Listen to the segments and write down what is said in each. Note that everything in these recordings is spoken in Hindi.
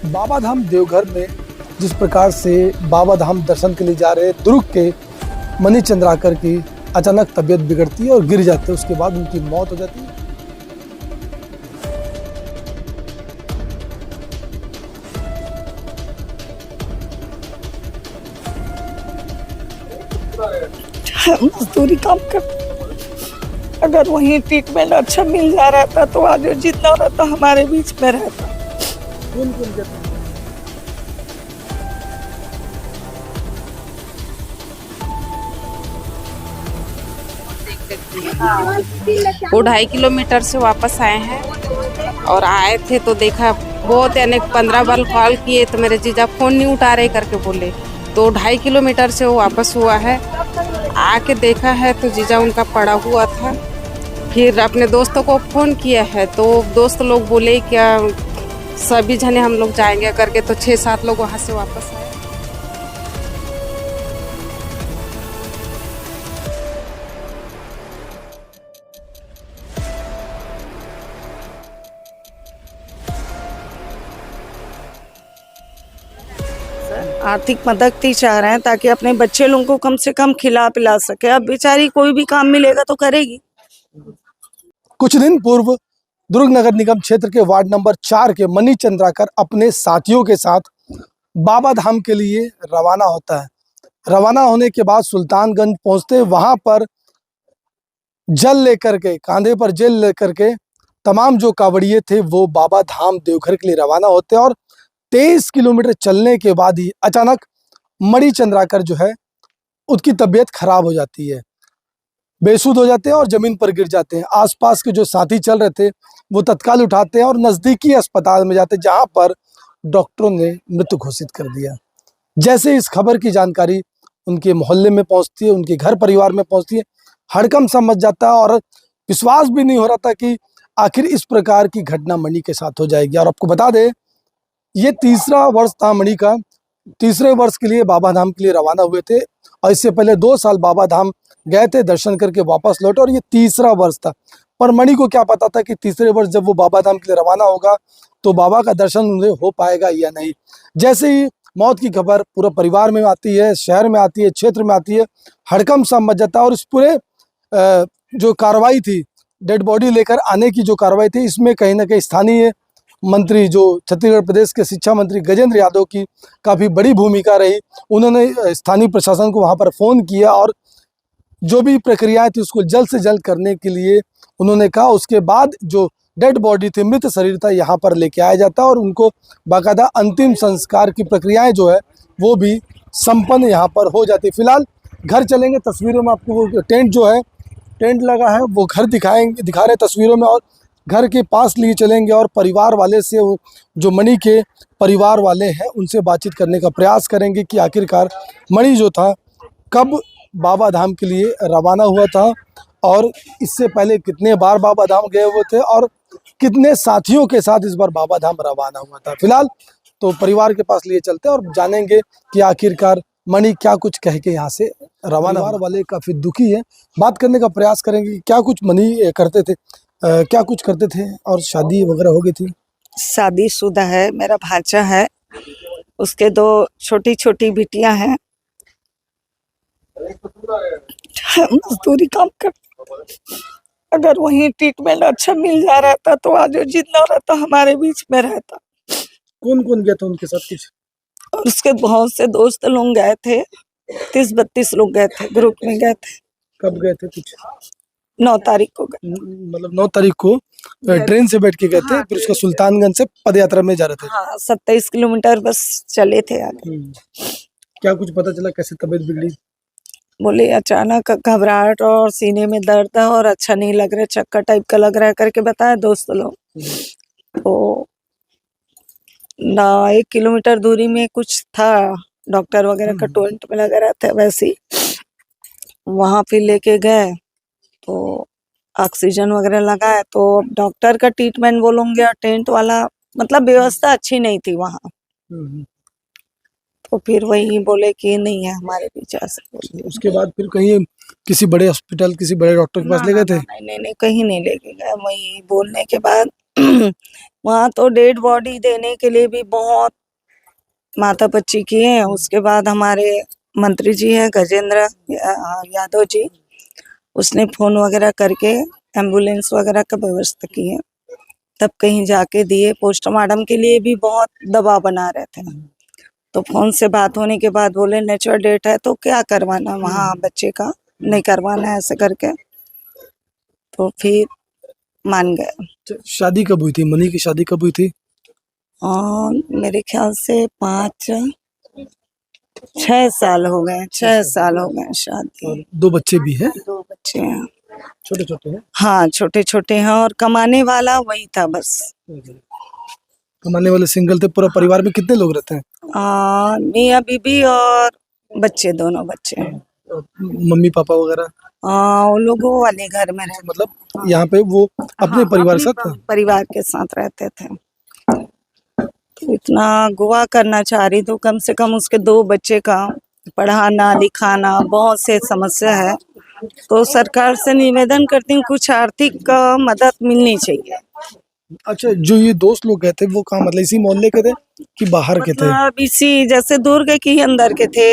बाबा धाम देवघर में जिस प्रकार से बाबा धाम दर्शन के लिए जा रहे दुर्ग के मनी चंद्राकर की अचानक तबीयत बिगड़ती है और गिर जाते हैं, उसके बाद उनकी मौत हो जाती है। मजदूरी काम कर, अगर वहीं ट्रीटमेंट अच्छा मिल जा रहा था तो आज जितना रहता हमारे बीच में रहता। वो 2.5 किलोमीटर से वापस आए हैं और आए थे तो देखा बहुत, यानी 15 बार कॉल किए तो मेरे जीजा फोन नहीं उठा रहे करके बोले, तो 2.5 किलोमीटर से वो वापस हुआ है। आके देखा है तो जीजा उनका पड़ा हुआ था। फिर अपने दोस्तों को फ़ोन किया है तो दोस्त लोग बोले क्या सभी जने हम लोग जाएंगे करके, तो 6-7 लोग वहाँ से वापस आए। आर्थिक मदद ही चाह रहे हैं ताकि अपने बच्चे लोगों को कम से कम खिला पिला सके। अब बेचारी कोई भी काम मिलेगा तो करेगी। कुछ दिन पूर्व दुर्ग नगर निगम क्षेत्र के वार्ड नंबर 4 के मनी चंद्राकर अपने साथियों के साथ बाबा धाम के लिए रवाना होता है। रवाना होने के बाद सुल्तानगंज पहुंचते, वहां पर जल लेकर के, कांधे पर जल लेकर के तमाम जो कांवड़िए थे वो बाबा धाम देवघर के लिए रवाना होते हैं और 23 किलोमीटर चलने के बाद ही अचानक मणि चंद्राकर जो है उसकी तबीयत खराब हो जाती है, बेसुध हो जाते हैं और जमीन पर गिर जाते हैं। आसपास के जो साथी चल रहे थे वो तत्काल उठाते हैं और नजदीकी अस्पताल में जाते हैं, जहां पर डॉक्टरों ने मृत्यु घोषित कर दिया। जैसे इस खबर की जानकारी उनके मोहल्ले में पहुंचती है, उनके घर परिवार में पहुंचती है, हड़कंप सा मच जाता है और विश्वास भी नहीं हो रहा था कि आखिर इस प्रकार की घटना मणि के साथ हो जाएगी। और आपको बता दें, ये तीसरा वर्ष था मणि का। तीसरे वर्ष के लिए बाबा धाम के लिए रवाना हुए थे और इससे पहले 2 साल बाबा धाम गए थे, दर्शन करके वापस लौटे और ये तीसरा वर्ष था। पर मणि को क्या पता था कि तीसरे वर्ष जब वो बाबा धाम के लिए रवाना होगा तो बाबा का दर्शन उन्हें हो पाएगा या नहीं। जैसे ही मौत की खबर पूरा परिवार में आती है, शहर में आती है, क्षेत्र में आती है, हड़कंप सा मच जाता है। और इस पूरे जो कार्रवाई थी, डेड बॉडी लेकर आने की जो कार्रवाई थी, इसमें कहीं ना कहीं स्थानीय मंत्री, जो छत्तीसगढ़ प्रदेश के शिक्षा मंत्री गजेंद्र यादव की काफ़ी बड़ी भूमिका रही। उन्होंने स्थानीय प्रशासन को वहां पर फ़ोन किया और जो भी प्रक्रियाएं थी उसको जल्द से जल्द करने के लिए उन्होंने कहा। उसके बाद जो डेड बॉडी थी, मृत शरीर था, यहाँ पर लेके आया जाता और उनको बाकायदा अंतिम संस्कार की प्रक्रियाएं जो है वो भी संपन्न यहाँ पर हो जाती। फिलहाल घर चलेंगे, तस्वीरों में आपको वो टेंट जो है, टेंट लगा है, वो घर दिखा रहे तस्वीरों में, और घर के पास लिए चलेंगे और परिवार वाले से, जो मणि के परिवार वाले हैं उनसे बातचीत करने का प्रयास करेंगे कि आखिरकार मणि जो था कब बाबा धाम के लिए रवाना हुआ था और इससे पहले कितने बार बाबा धाम गए हुए थे और कितने साथियों के साथ इस बार बाबा धाम रवाना हुआ था। फिलहाल तो परिवार के पास लिए चलते हैं और जानेंगे कि आखिरकार मणि क्या कुछ कह के यहाँ से रवाना। परिवार वाले काफ़ी दुखी है, बात करने का प्रयास करेंगे कि क्या कुछ मणि करते थे, क्या कुछ करते थे और शादी वगैरह हो गई थी। शादीशुदा है, मेरा भांजा है, उसके 2 छोटी छोटी बिटियां हैं। मजदूरी काम कर, अगर वहीं ट्रीटमेंट अच्छा मिल जा रहा था तो आज जितना रहता हमारे बीच में रहता। कौन कौन गया था उनके साथ कुछ? और उसके बहुत से दोस्त लोग गए थे, 30-32 लोग गए थे, ग्रुप में गए थे। कब गए थे कुछ? 9 तारीख को गए। मतलब 9 तारीख को ट्रेन से बैठ के गए थे, फिर उसका सुल्तानगंज से पदयात्रा में जा रहे थे। हाँ, 27 किलोमीटर बस चले थे आगे। क्या कुछ पता चला, कैसे तबीयत बिगड़ी? बोले अचानक घबराहट और सीने में दर्द है और अच्छा नहीं लग रहा, चक्कर टाइप का लग रहा है करके बताया दोस्त लोग। तो ना 1 किलोमीटर दूरी में कुछ था, डॉक्टर वगैरह का टेंट में लगा रहता है, वैसे ही वहां पे लेके गए तो ऑक्सीजन वगैरह लगाए। तो डॉक्टर का ट्रीटमेंट बोलोगे और टेंट वाला, मतलब व्यवस्था अच्छी नहीं थी वहाँ। तो फिर वही बोले कि नहीं है हमारे पीछे से। उसके बाद फिर कहीं किसी बड़े हॉस्पिटल, किसी बड़े डॉक्टर के पास ले गए थे? नहीं, कहीं नहीं लेके गए। वही बोलने के बाद वहाँ तो डेड बॉडी देने के लिए भी बहुत माथापच्ची किए हैं। उसके बाद हमारे मंत्री जी हैं गजेंद्र यादव जी, उसने फोन वगैरह करके एम्बुलेंस वगैरह का व्यवस्था की है, तब कहीं जाके दिए। पोस्टमार्टम के लिए भी बहुत दबाव बना रहे थे, तो फोन से बात होने के बाद बोले नेचुरल डेथ है तो क्या करवाना वहाँ बच्चे का, नहीं करवाना है ऐसे करके, तो फिर मान गए। शादी कब हुई थी? मनी की शादी कब हुई थी? और मेरे ख्याल से 6 साल हो गए, 6 साल हो गए शादी। और 2 बच्चे भी हैं? 2 बच्चे हैं। छोटे छोटे हैं? हाँ छोटे छोटे हैं, और कमाने वाला वही था बस। कमाने वाले सिंगल थे। पूरा परिवार में कितने लोग रहते हैं? मियाँ बीबी और बच्चे, दोनों बच्चे हैं। और मम्मी पापा वगैरह? वो लोगों वाले घर में रहते, मतलब यहाँ पे वो अपने परिवार के साथ? परिवार के साथ रहते थे। तो इतना गोवा करना चाह रही, तो कम से कम उसके 2 बच्चे का पढ़ाना लिखाना बहुत से समस्या है। तो सरकार से निवेदन करती हूँ कुछ आर्थिक मदद मिलनी चाहिए। अच्छा, जो ये दोस्त लोग गए थे वो कहाँ, मतलब इसी मोहल्ले के थे कि बाहर के थे? मतलब इसी जैसे दुर्ग के ही अंदर के थे,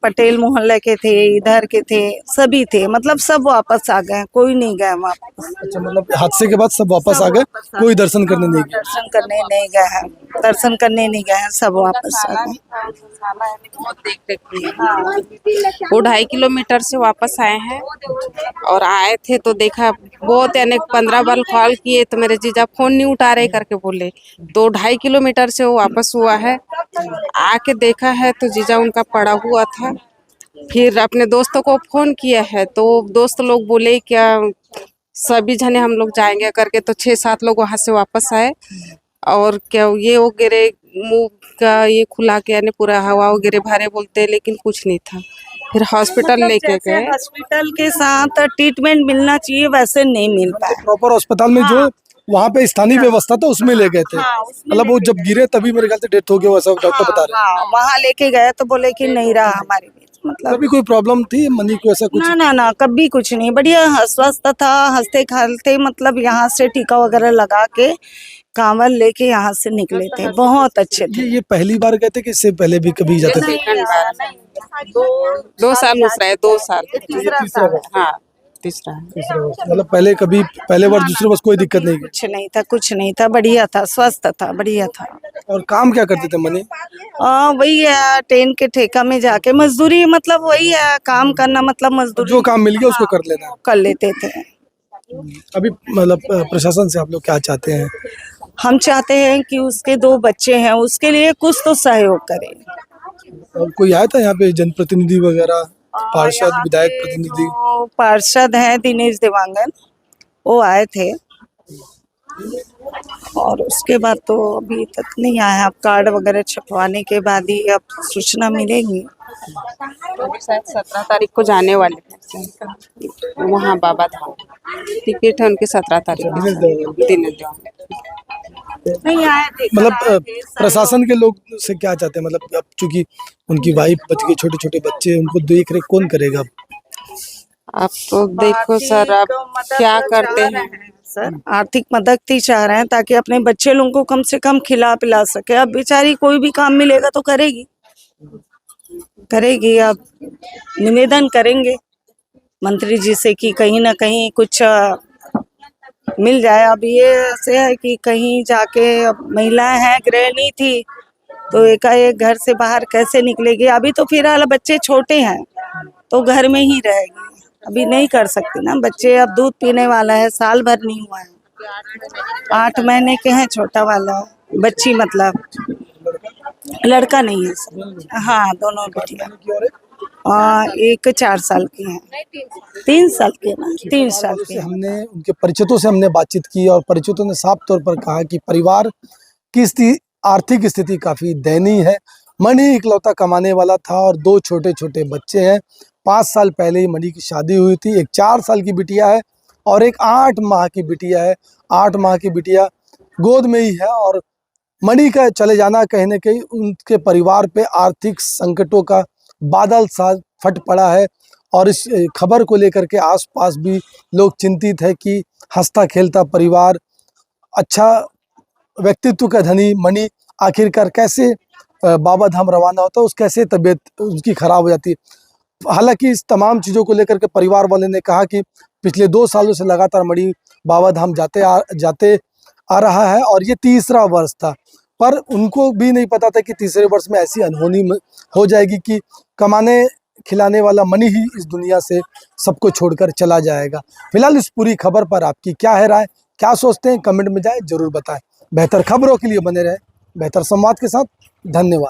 पटेल मोहल्ले के थे, इधर के थे, सभी थे। मतलब सब वापस आ गए, कोई नहीं गए वापस। अच्छा, मतलब हादसे के बाद सब वापस आ गए, कोई दर्शन करने नहीं गया? दर्शन करने नहीं गए हैं, दर्शन करने नहीं गए हैं, सब वापस आ गए। बहुत देख देख के वो 2.5 किलोमीटर से वापस आए हैं, और आए थे तो देखा बहुत, यानी 15 बार कॉल किए तो मेरे जीजा फोन नहीं उठा रहे करके बोले, तो 2.5 किलोमीटर से वो वापस हुआ है। आके देखा है तो जीजा उनका पड़ा हुआ था। फिर अपने दोस्तों को फोन किया है तो दोस्त लोग बोले क्या सभी जने हम लोग जाएंगे करके, तो 6-7 लोग वहां से वापस आए। और क्या ये वो गिरे, मुंह का ये खुला के यानी पूरा हवा वगैरह भरे बोलते, लेकिन कुछ नहीं था। फिर हॉस्पिटल लेके गए। हॉस्पिटल के साथ ट्रीटमेंट मिलना चाहिए, वैसे नहीं मिल पाया। प्रॉपर अस्पताल में जो वहाँ पे स्थानीय व्यवस्था था उसमें ले गए थे? उसमें मतलब वो जब गिरे तभी मेरे ख्याल से डेथ हो गया, वैसा डॉक्टर बता रहे हैं। वहाँ लेके गए तो बोले कि नहीं रहा हमारे बीच। मतलब कभी कोई प्रॉब्लम थी मनी को, ऐसा कुछ? ना कभी कुछ नहीं, बढ़िया स्वस्थ था, हंसते खेलते। मतलब यहाँ से टीका वगैरह लगा के कांवड़ लेके यहाँ से निकले थे, बहुत अच्छे थे। ये पहली बार गए थे कि इससे पहले भी कभी जाते थे? सेकंड बार। 2 साल दूसरा है, 2 साल। तीसरा बार? हाँ तीसरा है। मतलब पहले बार दूसरे बस कोई दिक्कत नहीं? कुछ नहीं था, बढ़िया था, स्वस्थ था, बढ़िया था। और काम क्या करते थे मनी? वही है, ट्रेन के ठेका में जाके मजदूरी, मतलब वही है काम करना, मतलब मजदूरी जो काम मिल गया उसको कर लेना? कर लेते थे। अभी मतलब प्रशासन से आप लोग क्या चाहते हैं? हम चाहते हैं कि उसके 2 बच्चे हैं, उसके लिए कुछ तो सहयोग करें। और कोई आया था यहाँ पे जनप्रतिनिधि वगैरह, पार्षद, विधायक प्रतिनिधि? जो पार्षद हैं दिनेश देवांगन, वो आए थे, और उसके बाद तो अभी तक नहीं आया। अब कार्ड वगैरह छपवाने के बाद ही अब सूचना मिलेगी। शायद 17 तारीख को जाने वाले हैं वहाँ बाबा धाम, टिकट है उनकी 17 तारीख को। नहीं आए थे। मतलब प्रशासन के लोग से क्या चाहते हैं? मतलब अब चूंकि उनकी वाइफ बच गई, छोटे छोटे बच्चे, उनको देख रेख कौन करेगा? आप तो देखो सर, आप क्या करते हैं सर? आर्थिक मदद ही चाह रहे हैं ताकि अपने बच्चे लोगों को कम से कम खिला पिला सके। अब बेचारी कोई भी काम मिलेगा तो करेगी। अब निवेदन करेंगे मंत्री जी से कि कहीं ना कहीं कुछ मिल जाए। अब ये ऐसे है कि कहीं जाके, अब महिलाएं हैं, गृहिणी थी, तो एकाएक घर से बाहर कैसे निकलेगी? अभी तो फिलहाल बच्चे छोटे हैं तो घर में ही रहेगी, अभी नहीं कर सकती ना। बच्चे अब दूध पीने वाला है, साल भर नहीं हुआ है, 8 महीने के हैं छोटा वाला बच्ची, मतलब लड़का नहीं है सर। हाँ दोनों बेटियां, एक 4 साल की है, 3 साल की है ना, 3 साल की। हमने उनके परिचितों से बातचीत की और परिचितों ने साफ तौर पर कहा कि परिवार की आर्थिक स्थिति काफी दयनीय है। मनी इकलौता कमाने वाला था और 2 छोटे छोटे बच्चे हैं। 5 साल पहले ही मनी की शादी हुई थी। एक 4 साल की बिटिया है और एक 8 माह की बिटिया है। 8 माह की बिटिया गोद में ही है और मनी का चले जाना कहीं न कहीं उनके परिवार पे आर्थिक संकटों का बादल सा फट पड़ा है। और इस खबर को लेकर के आसपास भी लोग चिंतित है कि हंसता खेलता परिवार अच्छा व्यक्तित्व का धनी मणि आखिरकार कैसे बाबा धाम रवाना होता है, उस कैसे तबीयत उसकी खराब हो जाती है। हालांकि इस तमाम चीज़ों को लेकर के परिवार वाले ने कहा कि पिछले 2 सालों से लगातार मणि बाबा धाम जाते आ रहा है और ये तीसरा वर्ष था, पर उनको भी नहीं पता था कि तीसरे वर्ष में ऐसी अनहोनी हो जाएगी कि कमाने खिलाने वाला मणि ही इस दुनिया से सबको छोड़कर चला जाएगा। फिलहाल इस पूरी खबर पर आपकी क्या है राय, क्या सोचते हैं, कमेंट में जाए जरूर बताएं। बेहतर खबरों के लिए बने रहे बेहतर संवाद के साथ। धन्यवाद।